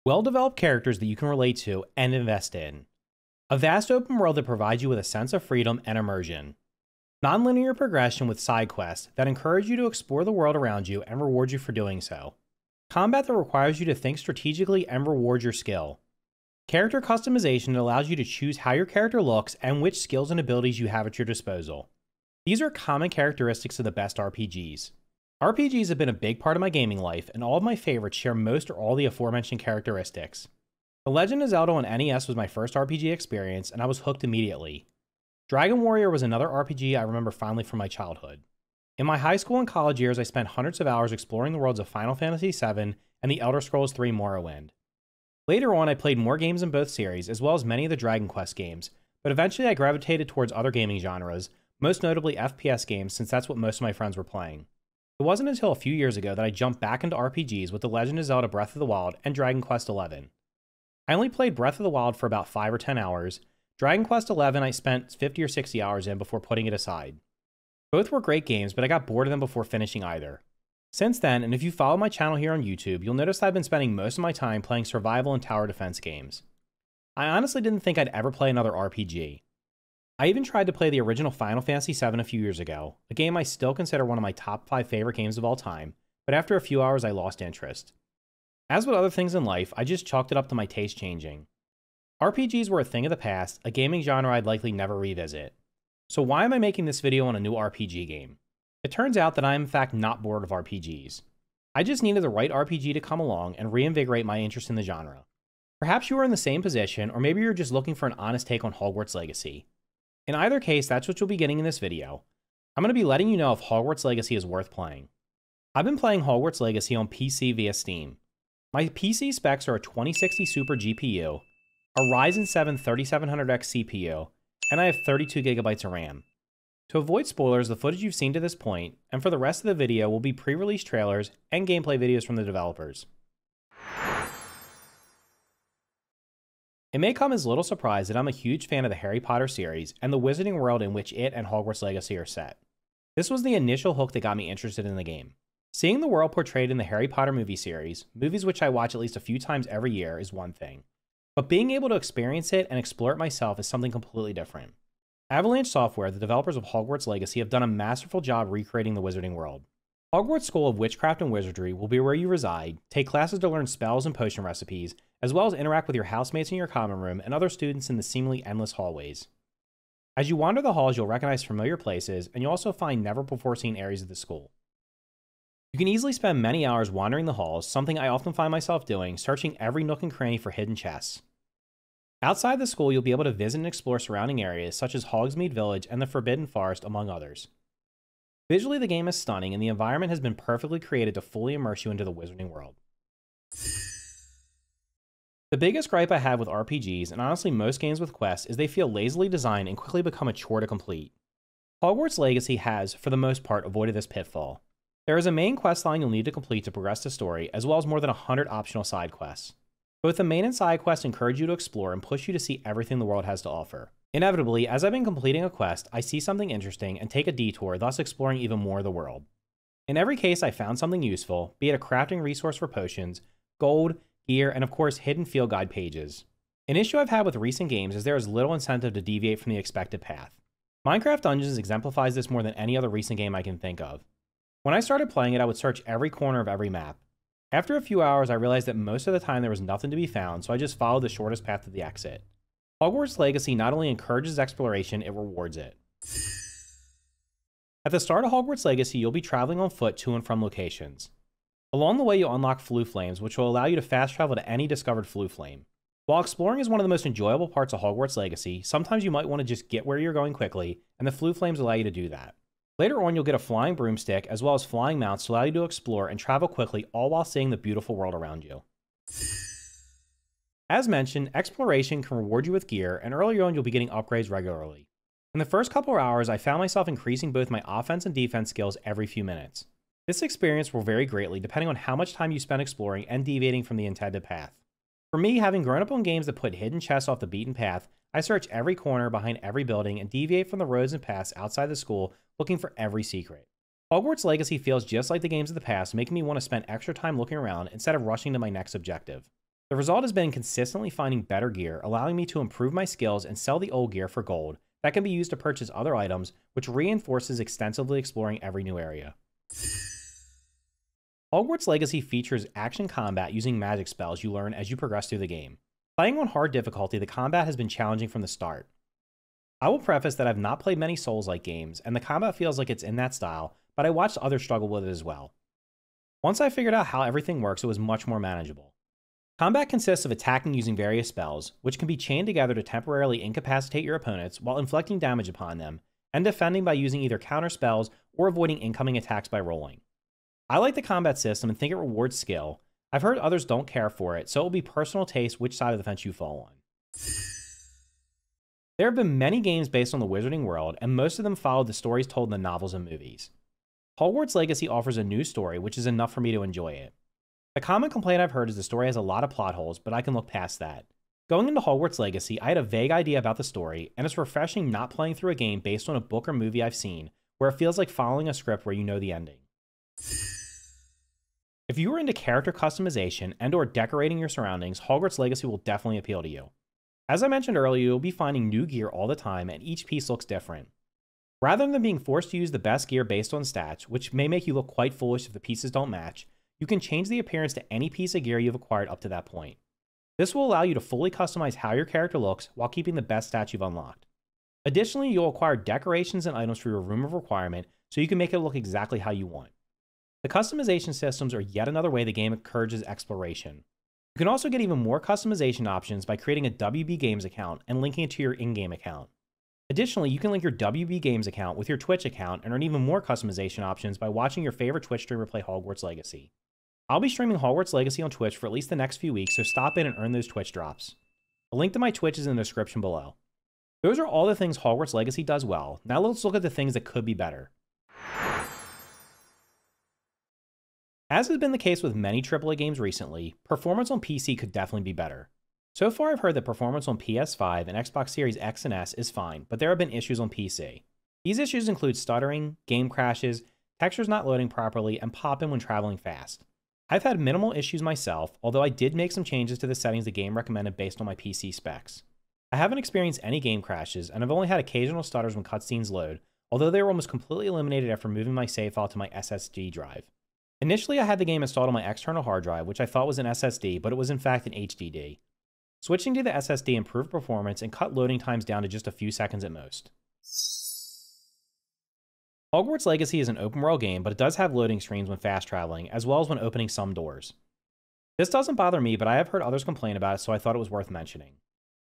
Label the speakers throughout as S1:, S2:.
S1: Well-developed characters that you can relate to and invest in. A vast open world that provides you with a sense of freedom and immersion. Non-linear progression with side quests that encourage you to explore the world around you and reward you for doing so. Combat that requires you to think strategically and reward your skill. Character customization that allows you to choose how your character looks and which skills and abilities you have at your disposal. These are common characteristics of the best RPGs. RPGs have been a big part of my gaming life, and all of my favorites share most or all the aforementioned characteristics. The Legend of Zelda on NES was my first RPG experience, and I was hooked immediately. Dragon Warrior was another RPG I remember fondly from my childhood. In my high school and college years, I spent hundreds of hours exploring the worlds of Final Fantasy VII and the Elder Scrolls III Morrowind. Later on, I played more games in both series, as well as many of the Dragon Quest games, but eventually I gravitated towards other gaming genres, most notably FPS games, since that's what most of my friends were playing. It wasn't until a few years ago that I jumped back into RPGs with The Legend of Zelda Breath of the Wild and Dragon Quest XI. I only played Breath of the Wild for about 5 or 10 hours. Dragon Quest XI I spent 50 or 60 hours in before putting it aside. Both were great games, but I got bored of them before finishing either. Since then, and if you follow my channel here on YouTube, you'll notice that I've been spending most of my time playing survival and tower defense games. I honestly didn't think I'd ever play another RPG. I even tried to play the original Final Fantasy VII a few years ago, a game I still consider one of my top 5 favorite games of all time, but after a few hours I lost interest. As with other things in life, I just chalked it up to my taste changing. RPGs were a thing of the past, a gaming genre I'd likely never revisit. So why am I making this video on a new RPG game? It turns out that I am in fact not bored of RPGs. I just needed the right RPG to come along and reinvigorate my interest in the genre. Perhaps you are in the same position, or maybe you're just looking for an honest take on Hogwarts Legacy. In either case, that's what you'll be getting in this video. I'm going to be letting you know if Hogwarts Legacy is worth playing. I've been playing Hogwarts Legacy on PC via Steam. My PC specs are a 2060 Super GPU, a Ryzen 7 3700X CPU, and I have 32 GB of RAM. To avoid spoilers, the footage you've seen to this point, and for the rest of the video, will be pre-release trailers and gameplay videos from the developers. It may come as little surprise that I'm a huge fan of the Harry Potter series and the wizarding world in which it and Hogwarts Legacy are set. This was the initial hook that got me interested in the game. Seeing the world portrayed in the Harry Potter movie series, movies which I watch at least a few times every year, is one thing. But being able to experience it and explore it myself is something completely different. Avalanche Software, the developers of Hogwarts Legacy, have done a masterful job recreating the wizarding world. Hogwarts School of Witchcraft and Wizardry will be where you reside, take classes to learn spells and potion recipes, as well as interact with your housemates in your common room and other students in the seemingly endless hallways. As you wander the halls, you'll recognize familiar places, and you'll also find never-before-seen areas of the school. You can easily spend many hours wandering the halls, something I often find myself doing, searching every nook and cranny for hidden chests. Outside the school, you'll be able to visit and explore surrounding areas such as Hogsmeade Village and the Forbidden Forest, among others. Visually, the game is stunning, and the environment has been perfectly created to fully immerse you into the wizarding world. The biggest gripe I have with RPGs, and honestly most games with quests, is they feel lazily designed and quickly become a chore to complete. Hogwarts Legacy has, for the most part, avoided this pitfall. There is a main quest line you'll need to complete to progress the story, as well as more than 100 optional side quests. Both the main and side quests encourage you to explore and push you to see everything the world has to offer. Inevitably, as I've been completing a quest, I see something interesting and take a detour, thus exploring even more of the world. In every case, I found something useful, be it a crafting resource for potions, gold, gear, and of course hidden field guide pages. An issue I've had with recent games is there is little incentive to deviate from the expected path. Minecraft Dungeons exemplifies this more than any other recent game I can think of. When I started playing it, I would search every corner of every map. After a few hours, I realized that most of the time there was nothing to be found, so I just followed the shortest path to the exit. Hogwarts Legacy not only encourages exploration, it rewards it. At the start of Hogwarts Legacy, you'll be traveling on foot to and from locations. Along the way, you'll unlock flue flames, which will allow you to fast travel to any discovered flue flame. While exploring is one of the most enjoyable parts of Hogwarts Legacy, sometimes you might want to just get where you're going quickly, and the flue flames allow you to do that. Later on, you'll get a flying broomstick, as well as flying mounts to allow you to explore and travel quickly, all while seeing the beautiful world around you. As mentioned, exploration can reward you with gear, and early on you'll be getting upgrades regularly. In the first couple of hours, I found myself increasing both my offense and defense skills every few minutes. This experience will vary greatly depending on how much time you spend exploring and deviating from the intended path. For me, having grown up on games that put hidden chests off the beaten path, I search every corner behind every building and deviate from the roads and paths outside the school looking for every secret. Hogwarts Legacy feels just like the games of the past, making me want to spend extra time looking around instead of rushing to my next objective. The result has been consistently finding better gear, allowing me to improve my skills and sell the old gear for gold that can be used to purchase other items, which reinforces extensively exploring every new area. Hogwarts Legacy features action combat using magic spells you learn as you progress through the game. Playing on hard difficulty, the combat has been challenging from the start. I will preface that I've not played many Souls-like games, and the combat feels like it's in that style, but I watched others struggle with it as well. Once I figured out how everything works, it was much more manageable. Combat consists of attacking using various spells, which can be chained together to temporarily incapacitate your opponents while inflicting damage upon them, and defending by using either counter spells or avoiding incoming attacks by rolling. I like the combat system and think it rewards skill. I've heard others don't care for it, so it will be personal taste which side of the fence you fall on. There have been many games based on the Wizarding World, and most of them followed the stories told in the novels and movies. Hogwarts Legacy offers a new story, which is enough for me to enjoy it. The common complaint I've heard is the story has a lot of plot holes, but I can look past that. Going into Hogwarts Legacy, I had a vague idea about the story, and it's refreshing not playing through a game based on a book or movie I've seen, where it feels like following a script where you know the ending. If you are into character customization and/or decorating your surroundings, Hogwarts Legacy will definitely appeal to you. As I mentioned earlier, you'll be finding new gear all the time, and each piece looks different. Rather than being forced to use the best gear based on stats, which may make you look quite foolish if the pieces don't match, you can change the appearance to any piece of gear you've acquired up to that point. This will allow you to fully customize how your character looks while keeping the best stats you've unlocked. Additionally, you'll acquire decorations and items for your room of requirement, so you can make it look exactly how you want. The customization systems are yet another way the game encourages exploration. You can also get even more customization options by creating a WB Games account and linking it to your in-game account. Additionally, you can link your WB Games account with your Twitch account and earn even more customization options by watching your favorite Twitch streamer play Hogwarts Legacy. I'll be streaming Hogwarts Legacy on Twitch for at least the next few weeks, so stop in and earn those Twitch drops. A link to my Twitch is in the description below. Those are all the things Hogwarts Legacy does well. Now let's look at the things that could be better. As has been the case with many AAA games recently, performance on PC could definitely be better. So far I've heard that performance on PS5 and Xbox Series X and S is fine, but there have been issues on PC. These issues include stuttering, game crashes, textures not loading properly, and pop-in when traveling fast. I've had minimal issues myself, although I did make some changes to the settings the game recommended based on my PC specs. I haven't experienced any game crashes, and I've only had occasional stutters when cutscenes load, although they were almost completely eliminated after moving my save file to my SSD drive. Initially, I had the game installed on my external hard drive, which I thought was an SSD, but it was in fact an HDD. Switching to the SSD improved performance and cut loading times down to just a few seconds at most. Hogwarts Legacy is an open-world game, but it does have loading screens when fast traveling, as well as when opening some doors. This doesn't bother me, but I have heard others complain about it, so I thought it was worth mentioning.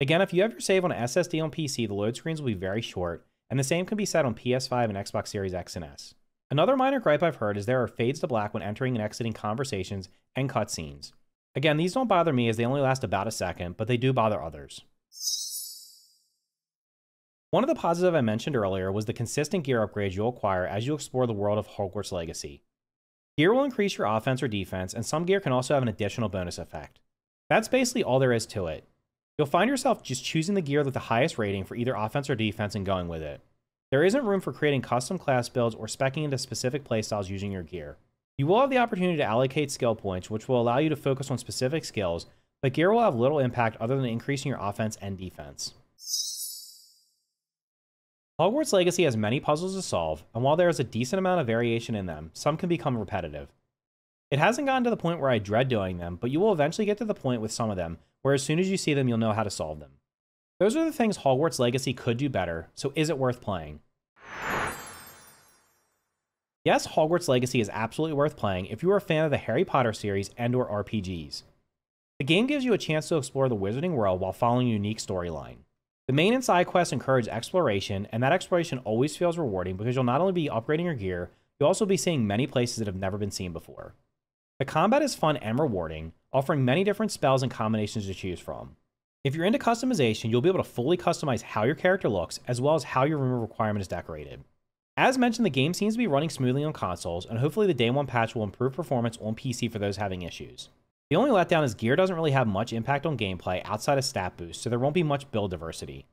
S1: Again, if you have your save on an SSD on PC, the load screens will be very short, and the same can be said on PS5 and Xbox Series X and S. Another minor gripe I've heard is there are fades to black when entering and exiting conversations and cutscenes. Again, these don't bother me as they only last about a second, but they do bother others. One of the positives I mentioned earlier was the consistent gear upgrades you'll acquire as you explore the world of Hogwarts Legacy. Gear will increase your offense or defense, and some gear can also have an additional bonus effect. That's basically all there is to it. You'll find yourself just choosing the gear with the highest rating for either offense or defense and going with it. There isn't room for creating custom class builds or speccing into specific playstyles using your gear. You will have the opportunity to allocate skill points, which will allow you to focus on specific skills, but gear will have little impact other than increasing your offense and defense. Hogwarts Legacy has many puzzles to solve, and while there is a decent amount of variation in them, some can become repetitive. It hasn't gotten to the point where I dread doing them, but you will eventually get to the point with some of them, where as soon as you see them, you'll know how to solve them. Those are the things Hogwarts Legacy could do better, so is it worth playing? Yes, Hogwarts Legacy is absolutely worth playing if you are a fan of the Harry Potter series and/or RPGs. The game gives you a chance to explore the Wizarding World while following a unique storyline. The main and side quests encourage exploration, and that exploration always feels rewarding because you'll not only be upgrading your gear, you'll also be seeing many places that have never been seen before. The combat is fun and rewarding, offering many different spells and combinations to choose from. If you're into customization, you'll be able to fully customize how your character looks, as well as how your room of requirement is decorated. As mentioned, the game seems to be running smoothly on consoles, and hopefully the Day 1 patch will improve performance on PC for those having issues. The only letdown is gear doesn't really have much impact on gameplay outside of stat boosts, so there won't be much build diversity.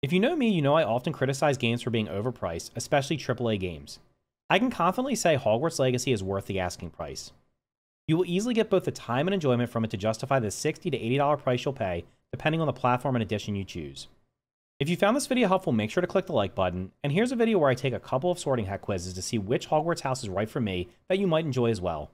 S1: If you know me, you know I often criticize games for being overpriced, especially AAA games. I can confidently say Hogwarts Legacy is worth the asking price. You will easily get both the time and enjoyment from it to justify the $60 to $80 price you'll pay, depending on the platform and edition you choose. If you found this video helpful, make sure to click the like button, and here's a video where I take a couple of sorting hat quizzes to see which Hogwarts house is right for me that you might enjoy as well.